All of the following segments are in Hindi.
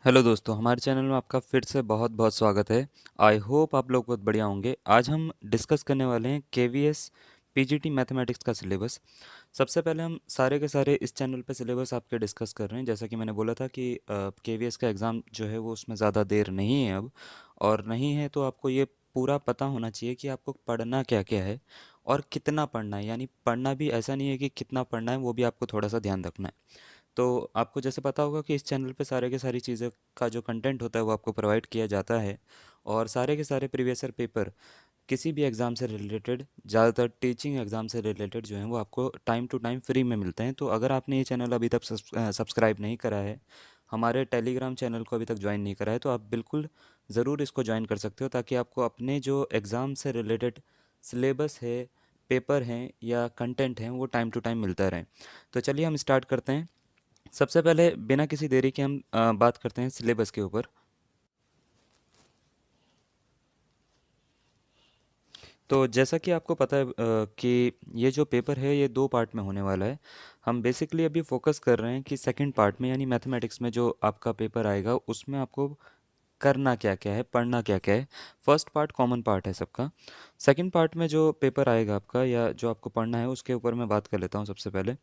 हेलो दोस्तों, हमारे चैनल में आपका फिर से बहुत बहुत स्वागत है। आई होप आप लोग बहुत बढ़िया होंगे। आज हम डिस्कस करने वाले हैं केवीएस पीजीटी मैथमेटिक्स का सिलेबस। सबसे पहले हम सारे के सारे इस चैनल पे सिलेबस आपके डिस्कस कर रहे हैं। जैसा कि मैंने बोला था कि केवीएस का एग्ज़ाम जो है वो उसमें ज़्यादा देर नहीं है अब, और नहीं है तो आपको ये पूरा पता होना चाहिए कि आपको पढ़ना क्या क्या है और कितना पढ़ना है। यानी पढ़ना भी ऐसा नहीं है कि कितना पढ़ना है, वो भी आपको थोड़ा सा ध्यान रखना है। तो आपको जैसे पता होगा कि इस चैनल पे सारे के सारी चीज़ें का जो कंटेंट होता है वो आपको प्रोवाइड किया जाता है, और सारे के सारे प्रीवियस ईयर पेपर किसी भी एग्ज़ाम से रिलेटेड, ज़्यादातर टीचिंग एग्ज़ाम से रिलेटेड जो हैं वो आपको टाइम टू टाइम फ्री में मिलते हैं। तो अगर आपने ये चैनल अभी तक सब्सक्राइब नहीं करा है, हमारे टेलीग्राम चैनल को अभी तक ज्वाइन नहीं करा है, तो आप बिल्कुल ज़रूर इसको ज्वाइन कर सकते हो, ताकि आपको अपने जो एग्ज़ाम से रिलेटेड सिलेबस है, पेपर हैं या कंटेंट हैं, वो टाइम टू टाइम मिलता रहे। तो चलिए हम स्टार्ट करते हैं। सबसे पहले बिना किसी देरी के हम बात करते हैं सिलेबस के ऊपर। तो जैसा कि आपको पता है कि ये जो पेपर है ये दो पार्ट में होने वाला है। हम बेसिकली अभी फोकस कर रहे हैं कि सेकंड पार्ट में, यानी मैथमेटिक्स में जो आपका पेपर आएगा उसमें आपको करना क्या क्या है, पढ़ना क्या क्या है। फर्स्ट पार्ट कॉमन पार्ट है सबका। सेकंड पार्ट में जो पेपर आएगा आपका या जो आपको पढ़ना है उसके ऊपर मैं बात कर लेता हूँ सबसे पहले।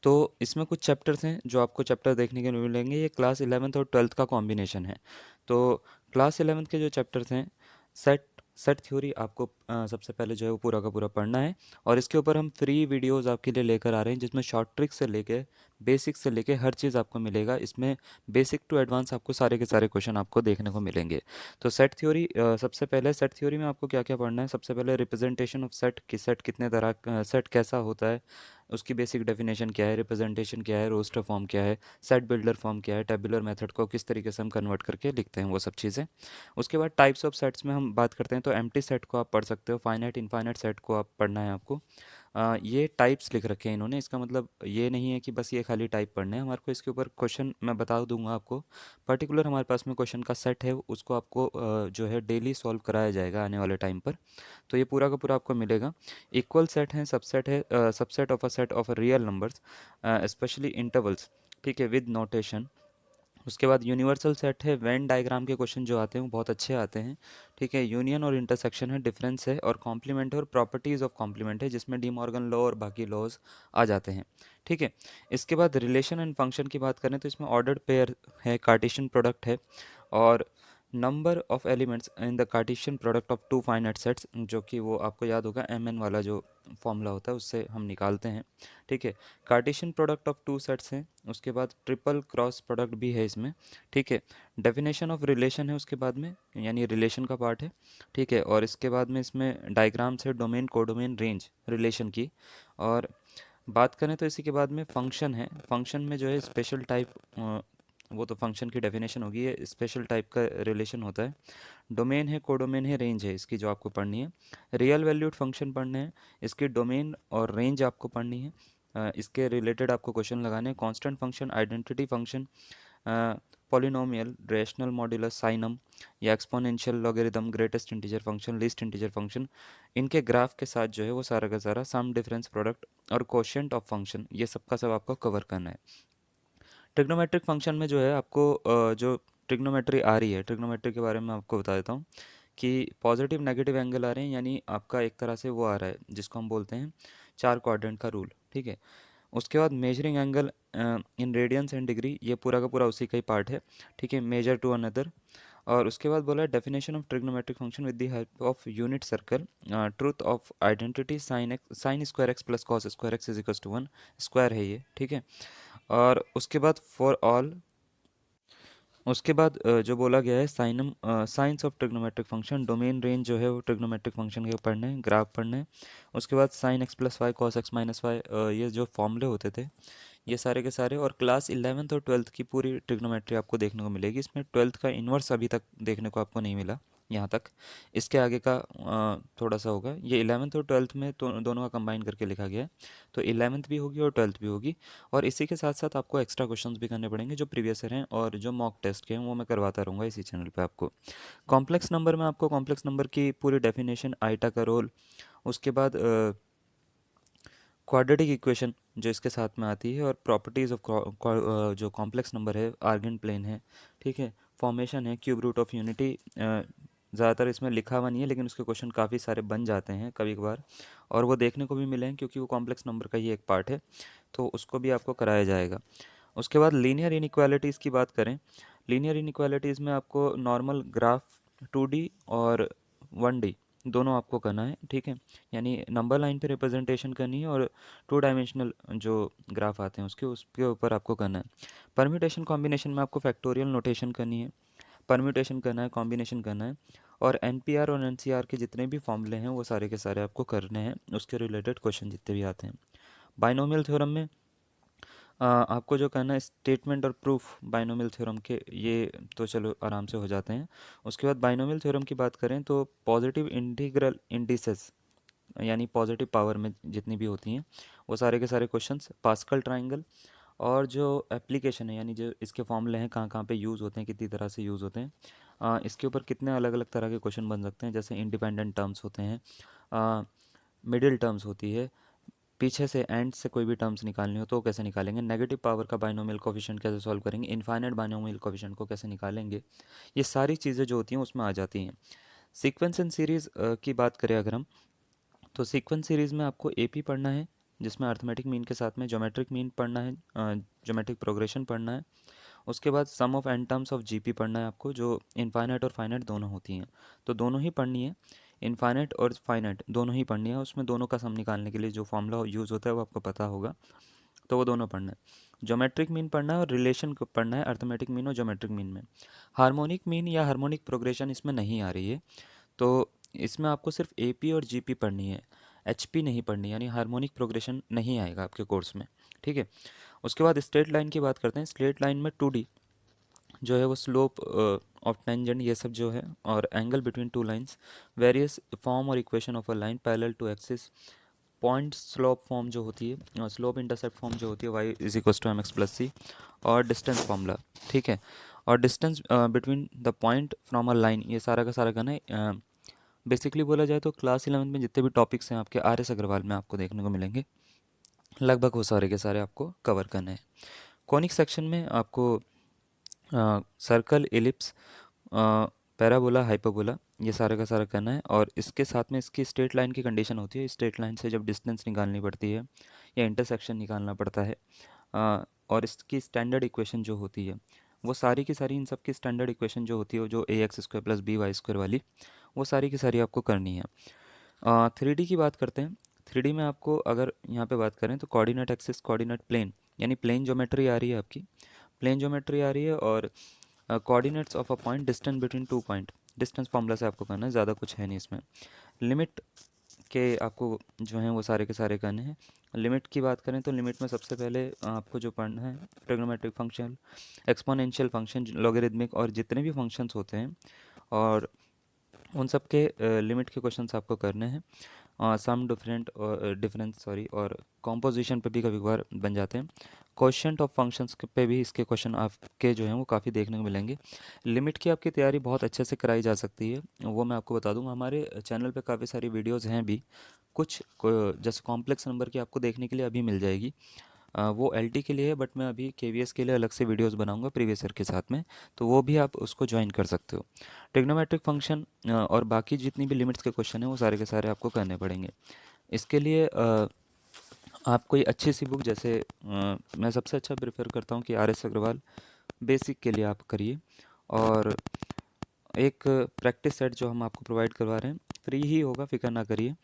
तो इसमें कुछ चैप्टर्स हैं जो आपको चैप्टर देखने के लिए मिलेंगे। ये क्लास 11th और 12th का कॉम्बिनेशन है। तो क्लास 11th के जो चैप्टर्स हैं, सेट सेट थ्योरी आपको सबसे पहले जो है वो पूरा का पूरा पढ़ना है। और इसके ऊपर हम फ्री वीडियोस आपके लिए लेकर आ रहे हैं, जिसमें शॉर्ट ट्रिक से लेके बेसिक से लेके हर चीज़ आपको मिलेगा इसमें। बेसिक टू एडवांस आपको सारे के सारे क्वेश्चन आपको देखने को मिलेंगे। तो सेट थ्योरी, सबसे पहले सेट थ्योरी में आपको क्या क्या पढ़ना है। सबसे पहले रिप्रेजेंटेशन ऑफ सेट, कि सेट कितने तरह, सेट कैसा होता है, उसकी बेसिक डेफिनेशन क्या है, रिप्रेजेंटेशन क्या है, रोस्टर फॉर्म क्या है, सेट बिल्डर फॉर्म क्या है, टेबुलर मेथड को किस तरीके से हम कन्वर्ट करके लिखते हैं, वो सब चीज़ें। उसके बाद टाइप्स ऑफ सेट्स में हम बात करते हैं, तो एम्प्टी सेट को आप पढ़ सकते हो, फाइनाइट इनफाइनाइट सेट को आप पढ़ना है आपको। ये टाइप्स लिख रखे हैं इन्होंने, इसका मतलब ये नहीं है कि बस ये खाली टाइप पढ़ने हैं। हमारे को इसके ऊपर क्वेश्चन मैं बता दूंगा आपको। पर्टिकुलर हमारे पास में क्वेश्चन का सेट है, उसको आपको जो है डेली सॉल्व कराया जाएगा आने वाले टाइम पर। तो ये पूरा का पूरा आपको मिलेगा। इक्वल सेट है, सबसेट है, subset of a set of real numbers, specially intervals, ठीक है, विद नोटेशन। उसके बाद यूनिवर्सल सेट है, वेन डायग्राम के क्वेश्चन जो आते हैं वो बहुत अच्छे आते हैं, ठीक है। यूनियन और इंटरसेक्शन है, डिफरेंस है, और कॉम्प्लीमेंट है और प्रॉपर्टीज़ ऑफ कॉम्प्लीमेंट है, जिसमें डी मॉर्गन लॉ और बाकी लॉज आ जाते हैं, ठीक है। इसके बाद रिलेशन एंड फंक्शन की बात करें तो इसमें ऑर्डर्ड पेयर है, कार्टेशियन प्रोडक्ट है, और number of elements in the Cartesian product of two finite sets, जो कि वो आपको याद होगा एम एन वाला जो फॉर्मूला होता है उससे हम निकालते हैं, ठीक है। Cartesian product of two sets हैं। उसके बाद ट्रिपल क्रॉस प्रोडक्ट भी है इसमें, ठीक है। डेफिनेशन ऑफ रिलेशन है उसके बाद में, यानी रिलेशन का पार्ट है, ठीक है। और इसके बाद में इसमें डायग्राम्स है, डोमेन कोडोमेन रेंज रिलेशन की। और बात करें तो इसी के बाद में फंक्शन है। फंक्शन में जो है स्पेशल टाइप, वो तो फंक्शन की डेफिनेशन होगी, ये स्पेशल टाइप का रिलेशन होता है। डोमेन है, कोडोमेन है, रेंज है, इसकी जो आपको पढ़नी है। रियल वैल्यूड फंक्शन पढ़ने हैं, इसकी डोमेन और रेंज आपको पढ़नी है। इसके रिलेटेड आपको क्वेश्चन लगाने हैं। Constant function, identity function, polynomial, rational modulus, signum या exponential, logarithm, greatest integer function, least integer function, इनके ग्राफ के साथ जो है वो सारा का सारा सम, डिफरेंस, प्रोडक्ट और कोशेंट ऑफ फंक्शन, ये सब का सब आपको कवर करना है। ट्रिग्नोमेट्रिक फंक्शन में जो है आपको जो ट्रिग्नोमेट्री आ रही है, ट्रिग्नोमेट्री के बारे में आपको बता देता हूँ कि पॉजिटिव नेगेटिव एंगल आ रहे हैं, यानी आपका एक तरह से वो आ रहा है जिसको हम बोलते हैं चार क्वाड्रेंट का रूल, ठीक है। उसके बाद measuring angle in radiance and degree, ये पूरा का पूरा उसी का ही पार्ट है, ठीक है, मेजर टू अनदर। और उसके बाद बोला है definition of trigonometric function with the help of unit circle, truth of identity, sine square x plus cos square x is equals to one, square है ये, ठीक है। और उसके बाद फॉर ऑल, उसके बाद जो बोला गया है signum, science of trigonometric function, domain range जो है वो ट्रिग्नोमेट्रिक फंक्शन के पढ़ने हैं, ग्राफ पढ़ने हैं। उसके बाद sine x plus y, cos x minus y, ये जो फॉर्मूले होते थे ये सारे के सारे। और क्लास 11th और 12th की पूरी ट्रिग्नोमेट्री आपको देखने को मिलेगी। इसमें 12th का इन्वर्स अभी तक देखने को आपको नहीं मिला यहाँ तक। इसके आगे का थोड़ा सा होगा। ये 11th और 12th में तो दोनों का कंबाइन करके लिखा गया है। तो 11th भी होगी और 12th भी होगी। और इसी के साथ साथ आपको एक्स्ट्रा क्वेश्चंस भी करने पड़ेंगे जो प्रीवियस ईयर हैं, और जो मॉक टेस्ट के हैं वो मैं करवाता रहूँगा इसी चैनल पे आपको। कॉम्प्लेक्स नंबर में आपको कॉम्प्लेक्स नंबर की पूरी डेफिनेशन, आइटा का रोल, उसके बाद क्वाड्रेटिक इक्वेशन जो इसके साथ में आती है, और प्रॉपर्टीज़ ऑफ जो कॉम्प्लेक्स नंबर है, आर्गन प्लेन है, ठीक है, फॉर्मेशन है, क्यूब रूट ऑफ यूनिटी। ज़्यादातर इसमें लिखा हुआ नहीं है, लेकिन उसके क्वेश्चन काफ़ी सारे बन जाते हैं कभी कभार, और वो देखने को भी मिले हैं क्योंकि वो कॉम्प्लेक्स नंबर का ही एक पार्ट है, तो उसको भी आपको कराया जाएगा। उसके बाद लीनियर इनइक्वालिटीज़ की बात करें, लीनियर इनइक्वालिटीज़ में आपको नॉर्मल ग्राफ 2D और 1D दोनों आपको करना है, ठीक है, यानी नंबर लाइन पे रिप्रेजेंटेशन करनी है, और 2 डायमेंशनल जो ग्राफ आते हैं उसके ऊपर आपको करना है। परम्यूटेशन कॉम्बिनेशन में आपको फैक्टोरियल नोटेशन करनी है, परम्यूटेशन करना है, कॉम्बिनेशन करना है, और एनपीआर और एनसीआर के जितने भी फॉर्मूले हैं वो सारे के सारे आपको करने हैं, उसके रिलेटेड क्वेश्चन जितने भी आते हैं। बाइनोमियल थ्योरम में आपको जो करना है स्टेटमेंट और प्रूफ बाइनोमियल थ्योरम के, ये तो चलो आराम से हो जाते हैं। उसके बाद बाइनोमियल थ्योरम की बात करें तो पॉजिटिव इंटीग्रल इंडिसेस, यानी पॉजिटिव पावर में जितनी भी होती हैं वो सारे के सारे क्वेश्चंस, पास्कल ट्राइंगल, और जो एप्लीकेशन है यानी जो इसके फॉर्मूले हैं कहाँ कहाँ पे यूज़ होते हैं, कितनी तरह से यूज़ होते हैं, इसके ऊपर कितने अलग अलग तरह के क्वेश्चन बन सकते हैं, जैसे इंडिपेंडेंट टर्म्स होते हैं, मिडिल टर्म्स होती है, पीछे से एंड से कोई भी टर्म्स निकालनी हो तो वो कैसे निकालेंगे, नेगेटिव पावर का बाइनोमियल कोफिशिएंट कैसे सॉल्व करेंगे, इनफाइनाइट बाइनोमियल कोफिशिएंट को कैसे निकालेंगे, ये सारी चीज़ें जो होती हैं उसमें आ जाती हैं। सीक्वेंस एंड सीरीज़ की बात करें अगर हम, तो सीक्वेंस सीरीज़ में आपको एपी पढ़ना है, जिसमें अर्थमेटिक मीन के साथ में ज्योमेट्रिक मीन पढ़ना है, ज्योमेट्रिक प्रोग्रेशन पढ़ना है। उसके बाद sum of n terms of GP पढ़ना है आपको, जो इनफाइनाइट और फाइनाइट दोनों होती हैं, तो दोनों ही पढ़नी है, इनफाइनाइट और फाइनाइट दोनों ही पढ़नी है। उसमें दोनों का सम निकालने के लिए जो फॉर्मूला यूज़ होता है वो आपको पता होगा, तो वो दोनों पढ़ना है। ज्योमेट्रिक मीन पढ़ना है और रिलेशन को पढ़ना है, अर्थमेटिक मीन और ज्योमेट्रिक मीन में। हार्मोनिक मीन या हार्मोनिक प्रोग्रेशन इसमें नहीं आ रही है, तो इसमें आपको सिर्फ एपी और जीपी पढ़नी है, एचपी नहीं पढ़नी, यानी हार्मोनिक प्रोग्रेशन नहीं आएगा आपके कोर्स में, ठीक है। उसके बाद स्ट्रेट लाइन की बात करते हैं। स्ट्रेट लाइन में 2D जो है वो स्लोप ऑफ टेंजेंट ये सब जो है, और angle between two lines, various form और equation of a line parallel to axis, point slope form जो होती है, स्लोप इंटरसेप्ट फॉर्म जो होती है, y is equal to m x plus c, और डिस्टेंस फॉर्मूला, ठीक है, और distance between the point from a line, ये सारा का सारा करना है। बेसिकली बोला जाए तो क्लास 11 में जितने भी टॉपिक्स हैं आपके आर एस अग्रवाल में आपको देखने को मिलेंगे, लगभग वो सारे के सारे आपको कवर करने हैं। कॉनिक सेक्शन में आपको सर्कल, एलिप्स, पैराबोला, हाइपरबोला, ये सारा का सारा करना है, और इसके साथ में इसकी स्ट्रेट लाइन की कंडीशन होती है। स्ट्रेट लाइन से जब डिस्टेंस निकालनी पड़ती है या इंटरसेक्शन निकालना पड़ता है, और इसकी स्टैंडर्ड इक्वेशन जो होती है वो सारी की सारी, इन सब की स्टैंडर्ड इक्वेशन जो होती है, जो a x square plus b y square वाली, वो सारी की सारी आपको करनी है। 3D की बात करते हैं। 3D में आपको अगर यहाँ पे बात करें तो कोऑर्डिनेट एक्सिस, कोऑर्डिनेट प्लेन, यानी प्लेन ज्योमेट्री आ रही है आपकी, प्लेन ज्योमेट्री आ रही है, और coordinates of a point, distance between two point, distance formula से आपको करना है, ज़्यादा कुछ है नहीं इसमें। लिमिट के आपको जो हैं वो सारे के सारे करने हैं। लिमिट की बात करें तो लिमिट में सबसे पहले आपको जो पढ़ना है trigonometric function, exponential function, logarithmic, और जितने भी फंक्शंस होते हैं, और उन सब के लिमिट के क्वेश्चंस आपको करने हैं। सम डिफरेंट और डिफरेंस सॉरी, और कॉम्पोजिशन पे भी कभी कभार बन जाते हैं। क्वेश्चन ऑफ फंक्शंस पे भी इसके क्वेश्चन आपके जो हैं वो काफ़ी देखने को मिलेंगे। लिमिट की आपकी तैयारी बहुत अच्छे से कराई जा सकती है, वो मैं आपको बता दूंगा। हमारे चैनल पे काफ़ी सारी वीडियोस हैं भी, जैसे कॉम्प्लेक्स नंबर की आपको देखने के लिए अभी मिल जाएगी, वो एलटी के लिए है, बट मैं अभी केवीएस के लिए अलग से वीडियोस बनाऊंगा प्रीवियस ईयर के साथ में, तो वो भी आप उसको ज्वाइन कर सकते हो। ट्रिग्नोमेट्रिक फंक्शन और बाकी जितनी भी लिमिट्स के क्वेश्चन हैं वो सारे के सारे आपको करने पड़ेंगे। इसके लिए आप कोई अच्छी सी बुक, जैसे मैं सबसे अच्छा प्रेफर करता हूँ कि आर एस अग्रवाल बेसिक के लिए आप करिए, और एक प्रैक्टिस सेट जो हम आपको प्रोवाइड करवा रहे हैं फ्री ही होगा, फिक्र ना करिए।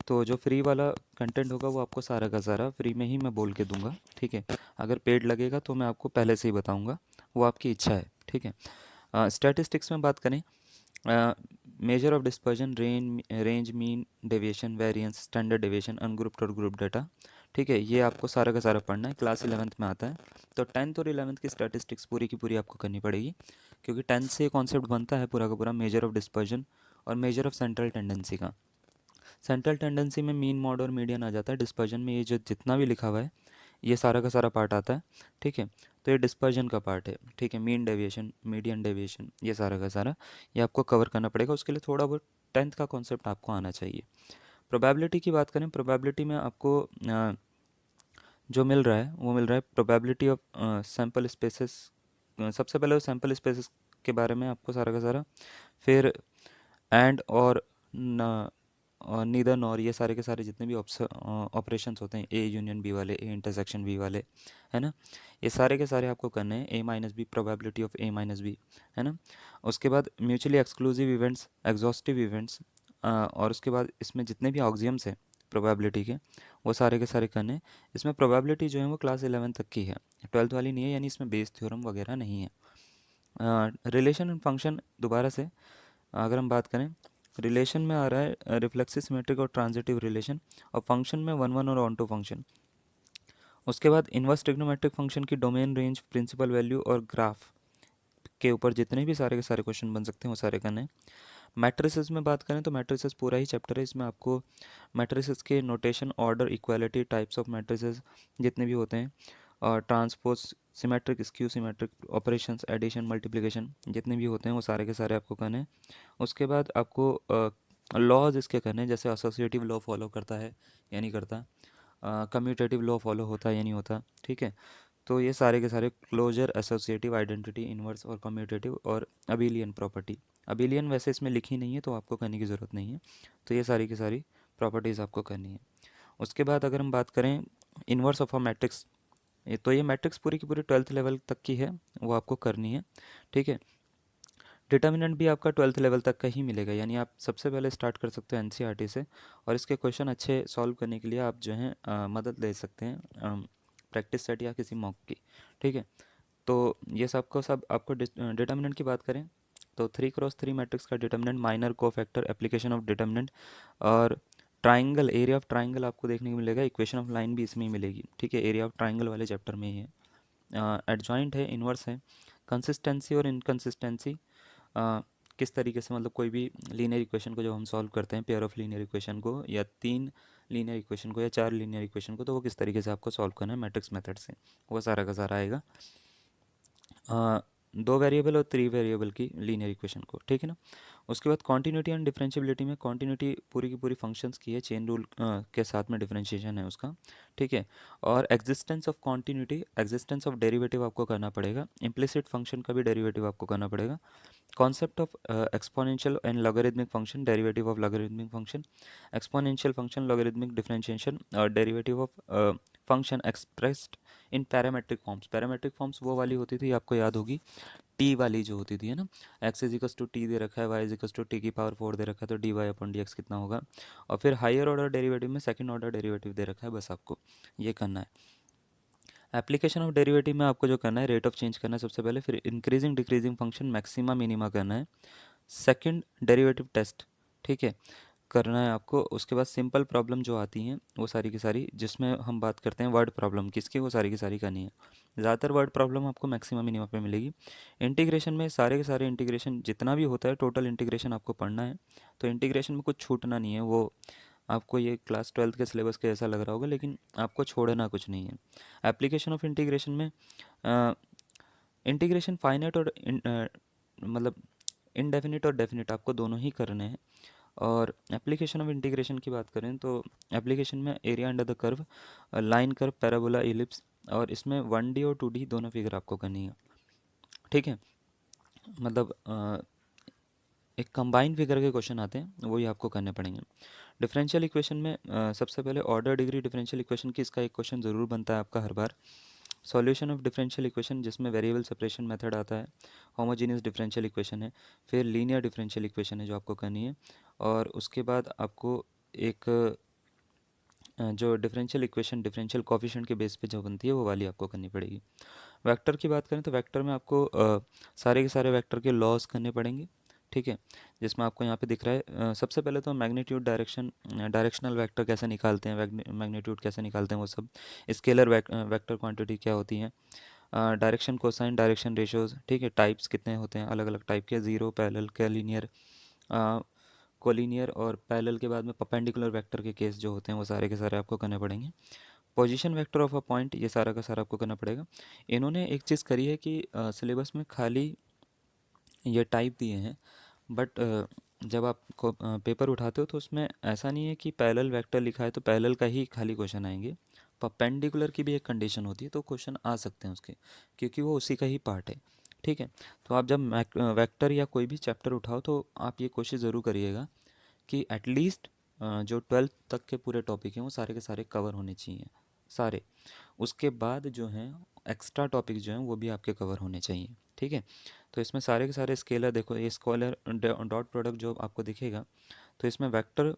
तो जो फ्री वाला कंटेंट होगा वो आपको सारा का सारा फ्री में ही मैं बोल के दूंगा, ठीक है। अगर पेड लगेगा तो मैं आपको पहले से ही बताऊंगा, वो आपकी इच्छा है, ठीक है। स्टैटिस्टिक्स में बात करें, measure of dispersion, range, mean, deviation, variance, standard deviation, ungrouped और ग्रुप डाटा, ठीक है, ये आपको सारा का सारा पढ़ना है, क्लास 11th में आता है। तो 10th और 11th की स्टैटिस्टिक्स पूरी की पूरी आपको करनी पड़ेगी, क्योंकि 10th से कॉन्सेप्ट बनता है पूरा का पूरा मेजर ऑफ डिस्पर्जन और मेजर ऑफ सेंट्रल टेंडेंसी का। सेंट्रल टेंडेंसी में मीन, मॉड और मीडियन आ जाता है। डिस्पर्जन में ये जो जितना भी लिखा हुआ है ये सारा का सारा पार्ट आता है, ठीक है। तो ये डिस्पर्जन का पार्ट है, ठीक है। मीन डेविएशन, मीडियन डेविएशन, ये सारा का सारा ये आपको कवर करना पड़ेगा। उसके लिए थोड़ा बहुत 10th का कॉन्सेप्ट आपको आना चाहिए। प्रोबेबिलिटी की बात करें, प्रोबेबिलिटी में आपको जो मिल रहा है वो मिल रहा है प्रोबेबिलिटी ऑफ सैम्पल स्पेसेस। सबसे पहले सैम्पल स्पेसेस के बारे में आपको सारा का सारा, फिर एंड और न और नीदर नॉर, ये सारे के सारे जितने भी ऑपरेशंस होते हैं, ए यूनियन बी वाले, ए इंटरसेक्शन बी वाले, है ना, ये सारे के सारे आपको करने हैं। A minus B, probability of A minus B, है ना। उसके बाद mutually exclusive events, exhaustive events, और उसके बाद इसमें जितने भी ऑक्सियम्स हैं प्रोबेबिलिटी के, वो सारे के सारे करने हैं। इसमें प्रोबेबिलिटी जो है वो क्लास 11 तक की है, 12th वाली नहीं है, यानी इसमें बेस थ्योरम वगैरह नहीं है। रिलेशन एंड फंक्शन दोबारा से अगर हम बात करें, रिलेशन में आ रहा है रिफ्लेक्सिव सिमेट्रिक और ट्रांजिटिव रिलेशन, और फंक्शन में वन वन और ऑन टू फंक्शन। उसके बाद इन्वर्स ट्रिग्नोमेट्रिक फंक्शन की डोमेन, रेंज, प्रिंसिपल वैल्यू और ग्राफ के ऊपर जितने भी सारे के सारे क्वेश्चन बन सकते हैं वो सारे करने हैं। मैट्रिसेस में बात करें तो मैट्रिसेस पूरा ही चैप्टर है, इसमें आपको मैट्रिसेस के notation, order, equality, types of matrices जितने भी होते हैं, और transpose, symmetric, skew symmetric, operations, addition, multiplication जितने भी होते हैं वो सारे के सारे आपको करने हैं। उसके बाद आपको लॉज इसके करने हैं, जैसे एसोसिएटिव लॉ फॉलो करता है या नहीं करता, कम्यूटेटिव लॉ फॉलो होता है या नहीं होता, ठीक है। तो ये सारे के सारे क्लोजर, एसोसिएटिव, आइडेंटिटी, इन्वर्स और कम्यूटेटिव और अबिलियन प्रॉपर्टी। अबिलियन वैसे इसमें लिखी नहीं है तो आपको करने की ज़रूरत नहीं है, तो ये सारी की सारी प्रॉपर्टीज़ आपको करनी है। उसके बाद अगर हम बात करें इन्वर्स ऑफ अ मैट्रिक्स, तो ये मैट्रिक्स पूरी की पूरी 12th लेवल तक की है, वो आपको करनी है, ठीक है। डिटर्मिनेंट भी आपका 12th लेवल तक का ही मिलेगा, यानी आप सबसे पहले स्टार्ट कर सकते हो एनसीईआरटी से, और इसके क्वेश्चन अच्छे सॉल्व करने के लिए आप जो हैं मदद ले सकते हैं प्रैक्टिस सेट या किसी मॉक की, ठीक है। तो ये सबको सब आपको डिटर्मिनेंट की बात करें तो 3x3 मैट्रिक्स का determinant, minor cofactor, application of determinant, और ट्राइंगल, एरिया ऑफ ट्राइंगल आपको देखने को मिलेगा, इक्वेशन ऑफ लाइन भी इसमें ही मिलेगी, ठीक है, एरिया ऑफ ट्राइंगल वाले चैप्टर में ही है। एडजॉइंट है, इन्वर्स है, कंसिस्टेंसी और इनकंसिस्टेंसी, किस तरीके से, मतलब कोई भी लीनियर इक्वेशन को जब हम सॉल्व करते हैं, पेयर ऑफ लीनियर इक्वेशन को या 3 लीनियर इक्वेशन को या 4 लीनियर इक्वेशन को, तो वो किस तरीके से आपको सॉल्व करना है मैट्रिक्स मेथड से, वो सारा का सारा आएगा। 2 वेरिएबल और 3 वेरिएबल की लीनियर इक्वेशन को, ठीक है ना। उसके बाद कॉन्टीन्यूटी एंड डिफरेंशियबिलिटी में कॉन्टीन्यूटी पूरी की पूरी फंक्शंस की है, चेन रूल के साथ में डिफरेंशिएशन है उसका, ठीक है। और existence of continuity, existence of derivative आपको करना पड़ेगा, इम्प्लिसिट फंक्शन का भी डेरिवेटिव आपको करना पड़ेगा, concept of exponential and logarithmic function, derivative of logarithmic function, exponential function, logarithmic differentiation, और derivative of function expressed in parametric forms. Parametric forms वो वाली होती थी, आपको याद होगी, टी वाली जो होती थी, है ना, एक्स इजिकल्स टू टी दे रखा है, वाई इजिकल्स टू टी की पावर 4 दे रखा है, तो डी वाई अपन डी एक्स कितना होगा, और फिर हायर ऑर्डर डेरिवेटिव में सेकंड ऑर्डर डेरिवेटिव दे रखा है, बस आपको ये करना है। एप्लीकेशन ऑफ डेरिवेटिव में आपको जो करना है, रेट ऑफ चेंज करना है सबसे पहले, फिर increasing decreasing function, maxima minima करना है, सेकंड डेरिवेटिव टेस्ट, ठीक है, करना है आपको। उसके बाद सिंपल प्रॉब्लम जो आती हैं वो सारी की सारी, जिसमें हम बात करते हैं वर्ड प्रॉब्लम किसकी, वो सारी की सारी करनी है। ज़्यादातर वर्ड प्रॉब्लम आपको मैक्सिमम मिनिमम पे मिलेगी। इंटीग्रेशन में सारे के सारे इंटीग्रेशन जितना भी होता है, टोटल इंटीग्रेशन आपको पढ़ना है, तो इंटीग्रेशन में कुछ छूटना नहीं है। वो आपको ये क्लास 12th के सिलेबस के ऐसा लग रहा होगा, लेकिन आपको छोड़ना कुछ नहीं है। एप्लीकेशन ऑफ इंटीग्रेशन में इंटीग्रेशन फाइनाइट और मतलब इनडेफिनिट और डेफिनिट आपको दोनों ही करने हैं। और एप्लीकेशन ऑफ इंटीग्रेशन की बात करें तो एप्लीकेशन में area under the curve, line curve, parabola, ellipse, और इसमें 1D और 2D दोनों फिगर आपको करनी है, ठीक है। मतलब एक कंबाइंड फिगर के क्वेश्चन आते हैं, वही आपको करने पड़ेंगे। डिफरेंशियल इक्वेशन में सबसे पहले ऑर्डर डिग्री डिफरेंशियल इक्वेशन की, इसका एक क्वेश्चन ज़रूर बनता है आपका हर बार। सॉल्यूशन ऑफ डिफरेंशियल इक्वेशन, जिसमें वेरिएबल सेपरेशन मेथड आता है, होमोजीनियस डिफरेंशियल इक्वेशन है, फिर लीनियर डिफरेंशियल इक्वेशन है जो आपको करनी है, और उसके बाद आपको एक जो डिफरेंशियल इक्वेशन डिफरेंशियल कोफिशिएंट के बेस पे जो बनती है वो वाली आपको करनी पड़ेगी। वेक्टर की बात करें तो वेक्टर में आपको सारे के सारे वेक्टर के लॉस करने पड़ेंगे, ठीक है, जिसमें आपको यहाँ पे दिख रहा है सबसे पहले तो मैग्नीट्यूड, डायरेक्शनल वेक्टर कैसे निकालते हैं, मैग्नीट्यूड कैसे निकालते हैं, वो सब, स्केलर वेक्टर क्वांटिटी क्या होती है, डायरेक्शन कोसाइन, डायरेक्शन रेशियोज, ठीक है, टाइप्स कितने होते हैं, अलग अलग टाइप के, ज़ीरो, पैरेलल, कोलिनियर, कोलिनियर, और पैरेलल के बाद में परपेंडिकुलर वेक्टर के केस जो होते हैं वो सारे के सारे आपको करने पड़ेंगे। Position vector of a point, ये सारा का सारा आपको करना पड़ेगा। इन्होंने एक चीज़ करी है कि सिलेबस में खाली ये टाइप दिए हैं, बट जब आप पेपर उठाते हो तो उसमें ऐसा नहीं है कि पैरेलल वेक्टर लिखा है तो पैरेलल का ही खाली क्वेश्चन आएंगे। परपेंडिकुलर की भी एक कंडीशन होती है, तो क्वेश्चन आ सकते हैं उसके, क्योंकि वो उसी का ही पार्ट है। ठीक है, तो आप जब वेक्टर या कोई भी चैप्टर उठाओ तो आप ये कोशिश ज़रूर करिएगा कि एटलीस्ट जो 12th तक के पूरे टॉपिक हैं वो सारे के सारे कवर होने चाहिए, सारे। उसके बाद जो हैं एक्स्ट्रा टॉपिक जो हैं वो भी आपके कवर होने चाहिए। ठीक है, तो इसमें सारे के सारे स्केलर देखो, ये स्केलर डॉट प्रोडक्ट जो आपको दिखेगा, तो इसमें वेक्टर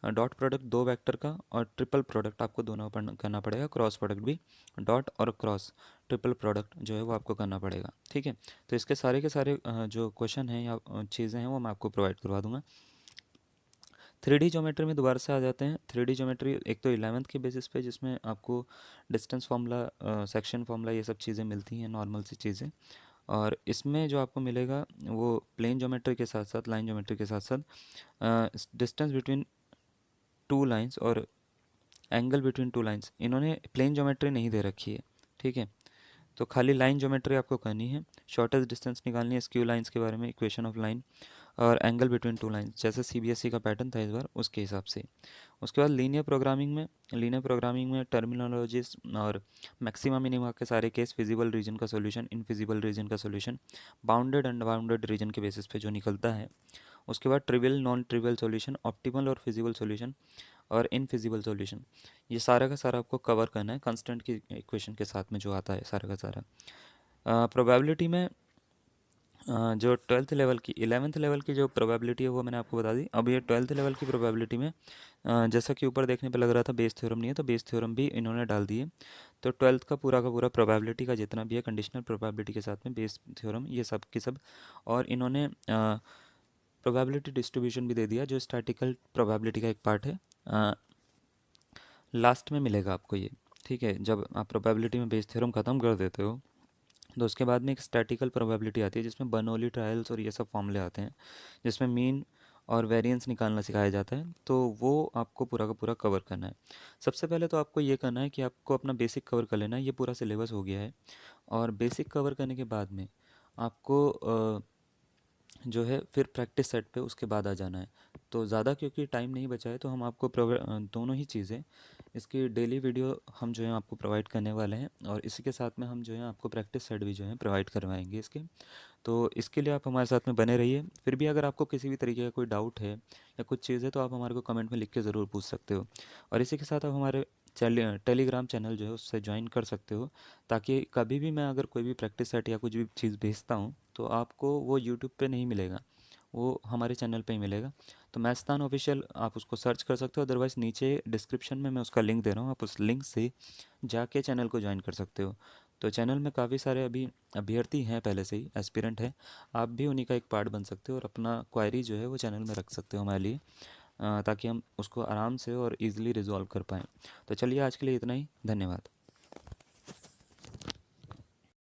डॉट प्रोडक्ट दो वेक्टर का और ट्रिपल प्रोडक्ट आपको दोनों करना पड़ेगा, क्रॉस प्रोडक्ट भी, डॉट और क्रॉस ट्रिपल प्रोडक्ट जो है वो आपको करना पड़ेगा। ठीक है, तो इसके सारे के सारे जो क्वेश्चन हैं या चीज़ें हैं वो मैं आपको प्रोवाइड करवा दूंगा। 3D ज्योमेट्री में दोबारा से आ जाते हैं। 3D ज्योमेट्री एक तो 11th के बेसिस पे, जिसमें आपको डिस्टेंस फार्मूला, सेक्शन फार्मूला, ये सब चीज़ें मिलती हैं, नॉर्मल सी चीज़ें। और इसमें जो आपको मिलेगा वो प्लेन ज्योमेट्री के साथ साथ, लाइन ज्योमेट्री के साथ साथ डिस्टेंस बिटवीन टू लाइंस और एंगल बिटवीन टू लाइंस, इन्होंने प्लेन ज्योमेट्री नहीं दे रखी है। ठीक है, तो खाली लाइन ज्योमेट्री आपको करनी है, शॉर्टेस्ट डिस्टेंस निकालनी है, स्क्यू लाइंस के बारे में, इक्वेशन ऑफ लाइन, और एंगल बिटवीन टू लाइंस, जैसे सीबीएसई का पैटर्न था इस बार उसके हिसाब से। उसके बाद लीनियर प्रोग्रामिंग में टर्मिनोलॉजीज और मैक्सिमा मिनिमा के सारे केस, फिजिबल रीजन का सॉल्यूशन, इनफिजिबल रीजन का सॉल्यूशन, बाउंडेड अनबाउंडेड रीजन के बेसिस पे जो निकलता है। उसके बाद trivial non trivial solution, optimal और फिजिबल सॉल्यूशन और इनफिजिबल सॉल्यूशन, ये सारा का सारा आपको कवर करना है कांस्टेंट की इक्वेशन के साथ में जो आता है सारा का सारा। प्रोबेबिलिटी में जो 12th लेवल की, 11th लेवल की जो प्रोबेबिलिटी है वो मैंने आपको बता दी। अब ये 12th लेवल की प्रोबेबिलिटी में जैसा कि ऊपर देखने पे लग रहा था बेस थ्योरम नहीं है, तो बेस थ्योरम भी इन्होंने डाल दिए। तो 12th का पूरा प्रोबेबिलिटी का जितना भी है कंडीशनल प्रोबेबिलिटी के साथ में बेस थ्योरम, ये सब की सब। और इन्होंने प्रोबेबिलिटी डिस्ट्रीब्यूशन भी दे दिया, जो स्टैटिकल प्रोबेबिलिटी का एक पार्ट है, लास्ट में मिलेगा आपको ये। ठीक है, जब आप प्रोबेबिलिटी में बेस थ्योरम ख़त्म कर देते हो तो उसके बाद में एक स्टैटिकल प्रोबेबिलिटी आती है, जिसमें बर्नौली ट्रायल्स और ये सब फॉर्मूले आते हैं, जिसमें मीन और वेरिएंस निकालना सिखाया जाता है। तो वो आपको पूरा का पूरा कवर करना है। सबसे पहले तो आपको ये करना है कि आपको अपना बेसिक कवर कर लेना है, ये पूरा सिलेबस हो गया है। और बेसिक कवर करने के बाद में आपको जो है फिर प्रैक्टिस सेट पे उसके बाद आ जाना है। तो ज़्यादा क्योंकि टाइम नहीं बचा है, तो हम आपको दोनों ही चीज़ें, इसकी डेली वीडियो हम जो है आपको प्रोवाइड करने वाले हैं, और इसी के साथ में हम जो है आपको प्रैक्टिस सेट भी जो है प्रोवाइड करवाएंगे इसके। तो इसके लिए आप हमारे साथ में बने रहिए। फिर भी अगर आपको किसी भी तरीके का कोई डाउट है या कुछ चीज़ है, तो आप हमारे को कमेंट में लिख के ज़रूर पूछ सकते हो। और इसी के साथ आप हमारे टेलीग्राम चैनल जो है उससे ज्वाइन कर सकते हो, ताकि कभी भी मैं अगर कोई भी प्रैक्टिस सेट या कुछ भी चीज़ भेजता हूँ तो आपको वो यूट्यूब पे नहीं मिलेगा, वो हमारे चैनल पे ही मिलेगा। तो मैस्तान ऑफिशियल आप उसको सर्च कर सकते हो, अदरवाइज़ नीचे डिस्क्रिप्शन में मैं उसका लिंक दे रहा हूँ, आप उस लिंक से जाके चैनल को ज्वाइन कर सकते हो। तो चैनल में काफ़ी सारे अभी अभ्यर्थी हैं, पहले से ही एस्पिरेंट हैं, आप भी उन्हीं का एक पार्ट बन सकते हो और अपना क्वायरी जो है वो चैनल में रख सकते हो हमारे लिए, ताकि हम उसको आराम से और इजीली रिजॉल्व कर पाएँ। तो चलिए आज के लिए इतना ही, धन्यवाद।